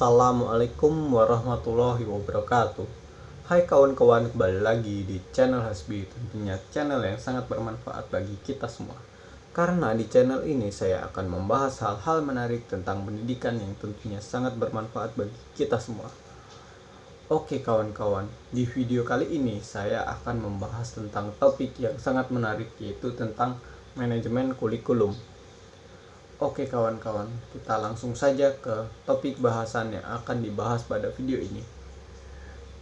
Assalamualaikum warahmatullahi wabarakatuh. Hai kawan-kawan, kembali lagi di channel Hasbi, tentunya channel yang sangat bermanfaat bagi kita semua. Karena di channel ini saya akan membahas hal-hal menarik tentang pendidikan yang tentunya sangat bermanfaat bagi kita semua. Oke kawan-kawan, di video kali ini saya akan membahas tentang topik yang sangat menarik, yaitu tentang manajemen kurikulum. Oke kawan-kawan, kita langsung saja ke topik bahasan yang akan dibahas pada video ini.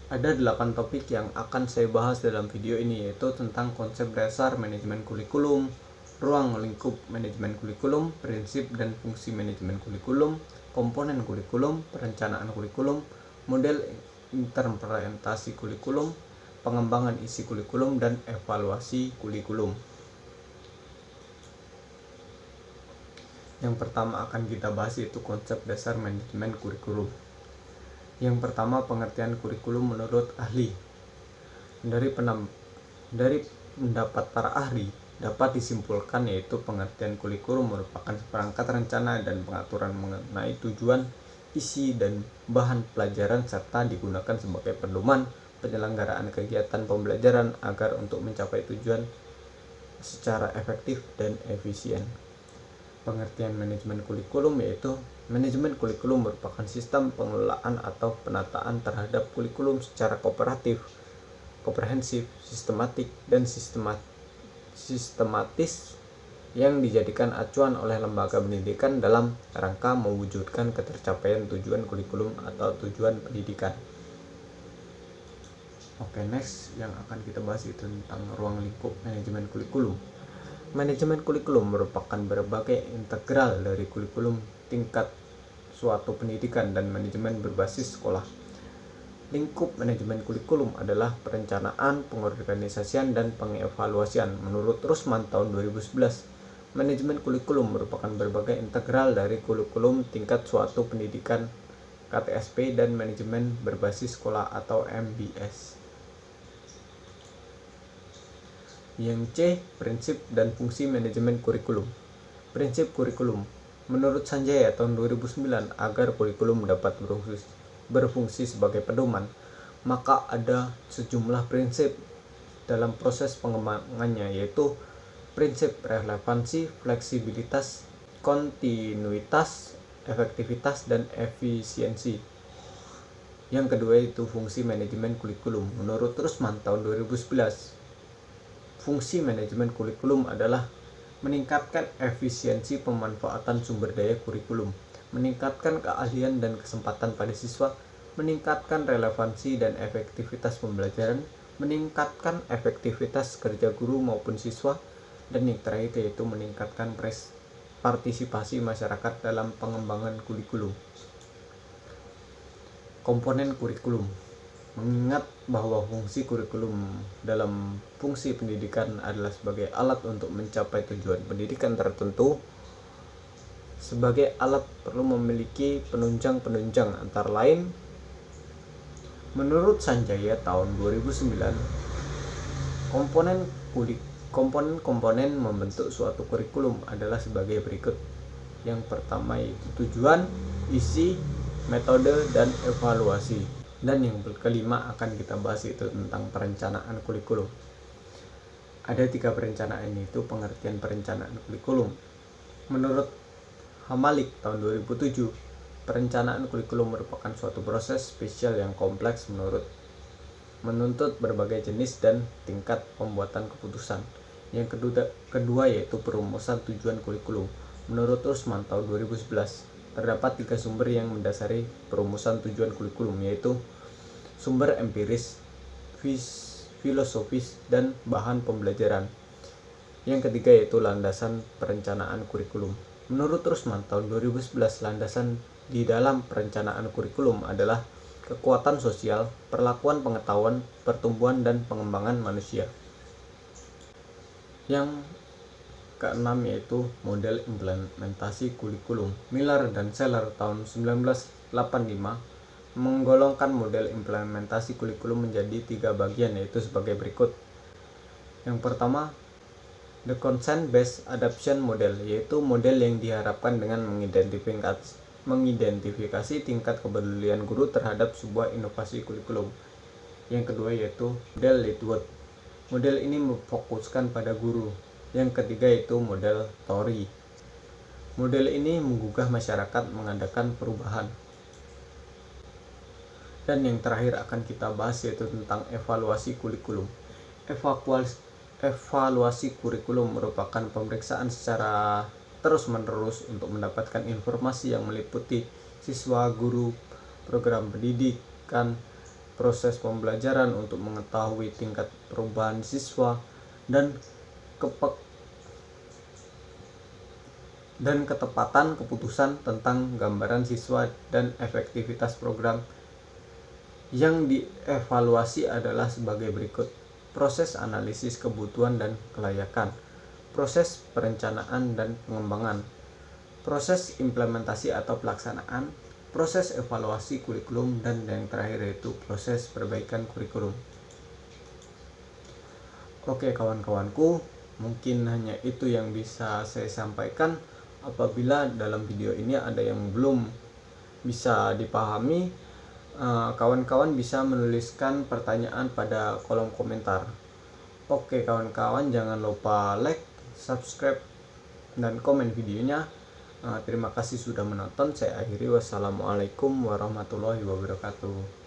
Ada 8 topik yang akan saya bahas dalam video ini, yaitu tentang konsep dasar manajemen kurikulum, ruang lingkup manajemen kurikulum, prinsip dan fungsi manajemen kurikulum, komponen kurikulum, perencanaan kurikulum, model implementasi kurikulum, pengembangan isi kurikulum, dan evaluasi kurikulum. Yang pertama akan kita bahas yaitu konsep dasar manajemen kurikulum. Yang pertama, pengertian kurikulum menurut ahli. Dari pendapat para ahli dapat disimpulkan yaitu pengertian kurikulum merupakan perangkat rencana dan pengaturan mengenai tujuan, isi, dan bahan pelajaran serta digunakan sebagai pedoman penyelenggaraan kegiatan pembelajaran agar untuk mencapai tujuan secara efektif dan efisien. Pengertian manajemen kurikulum yaitu manajemen kurikulum merupakan sistem pengelolaan atau penataan terhadap kurikulum secara kooperatif, komprehensif, sistematik, dan sistematis yang dijadikan acuan oleh lembaga pendidikan dalam rangka mewujudkan ketercapaian tujuan kurikulum atau tujuan pendidikan. Oke, next yang akan kita bahas itu tentang ruang lingkup manajemen kurikulum. Manajemen kurikulum merupakan berbagai integral dari kurikulum tingkat suatu pendidikan dan manajemen berbasis sekolah. Lingkup manajemen kurikulum adalah perencanaan, pengorganisasian, dan pengevaluasian. Menurut Rusman tahun 2011, manajemen kurikulum merupakan berbagai integral dari kurikulum tingkat suatu pendidikan KTSP dan manajemen berbasis sekolah atau MBS. Yang C, prinsip dan fungsi manajemen kurikulum. Prinsip kurikulum. Menurut Sanjaya tahun 2009, agar kurikulum dapat berfungsi sebagai pedoman, maka ada sejumlah prinsip dalam proses pengembangannya, yaitu prinsip relevansi, fleksibilitas, kontinuitas, efektivitas, dan efisiensi. Yang kedua itu fungsi manajemen kurikulum. Menurut Rusman tahun 2011, fungsi manajemen kurikulum adalah meningkatkan efisiensi pemanfaatan sumber daya kurikulum, meningkatkan keahlian dan kesempatan pada siswa, meningkatkan relevansi dan efektivitas pembelajaran, meningkatkan efektivitas kerja guru maupun siswa, dan yang terakhir yaitu meningkatkan partisipasi masyarakat dalam pengembangan kurikulum. Komponen kurikulum. Mengingat bahwa fungsi kurikulum dalam fungsi pendidikan adalah sebagai alat untuk mencapai tujuan pendidikan tertentu, sebagai alat perlu memiliki penunjang-penunjang antara lain. Menurut Sanjaya tahun 2009, komponen membentuk suatu kurikulum adalah sebagai berikut. Yang pertama yaitu tujuan, isi, metode, dan evaluasi. Dan yang kelima akan kita bahas itu tentang perencanaan kurikulum. Ada 3 perencanaan, yaitu pengertian perencanaan kurikulum. Menurut Hamalik tahun 2007, perencanaan kurikulum merupakan suatu proses spesial yang kompleks menuntut berbagai jenis dan tingkat pembuatan keputusan. Yang kedua yaitu perumusan tujuan kurikulum. Menurut Rusman tahun 2011, terdapat 3 sumber yang mendasari perumusan tujuan kurikulum, yaitu sumber empiris, filosofis, dan bahan pembelajaran. Yang ketiga yaitu landasan perencanaan kurikulum. Menurut Rusman tahun 2011, landasan di dalam perencanaan kurikulum adalah kekuatan sosial, perlakuan pengetahuan, pertumbuhan, dan pengembangan manusia. Yang keenam yaitu model implementasi kurikulum. Miller dan Seller tahun 1985 menggolongkan model implementasi kurikulum menjadi 3 bagian, yaitu sebagai berikut. Yang pertama, the consent based adoption model, yaitu model yang diharapkan dengan mengidentifikasi tingkat kepedulian guru terhadap sebuah inovasi kurikulum. Yang kedua yaitu model Littlewood. Model ini memfokuskan pada guru. Yang ketiga yaitu model Torrey. Model ini menggugah masyarakat mengadakan perubahan. Dan yang terakhir akan kita bahas yaitu tentang evaluasi kurikulum. Evaluasi kurikulum merupakan pemeriksaan secara terus-menerus untuk mendapatkan informasi yang meliputi siswa, guru, program pendidikan, proses pembelajaran untuk mengetahui tingkat perubahan siswa, dan ketepatan keputusan tentang gambaran siswa dan efektivitas program. Yang dievaluasi adalah sebagai berikut: proses analisis kebutuhan dan kelayakan, proses perencanaan dan pengembangan, proses implementasi atau pelaksanaan, proses evaluasi kurikulum, dan yang terakhir yaitu proses perbaikan kurikulum. Oke kawan-kawanku, mungkin hanya itu yang bisa saya sampaikan. Apabila dalam video ini ada yang belum bisa dipahami, kawan-kawan bisa menuliskan pertanyaan pada kolom komentar. Oke kawan-kawan, jangan lupa like, subscribe, dan komen videonya. Terima kasih sudah menonton. Saya akhiri. Wassalamualaikum warahmatullahi wabarakatuh.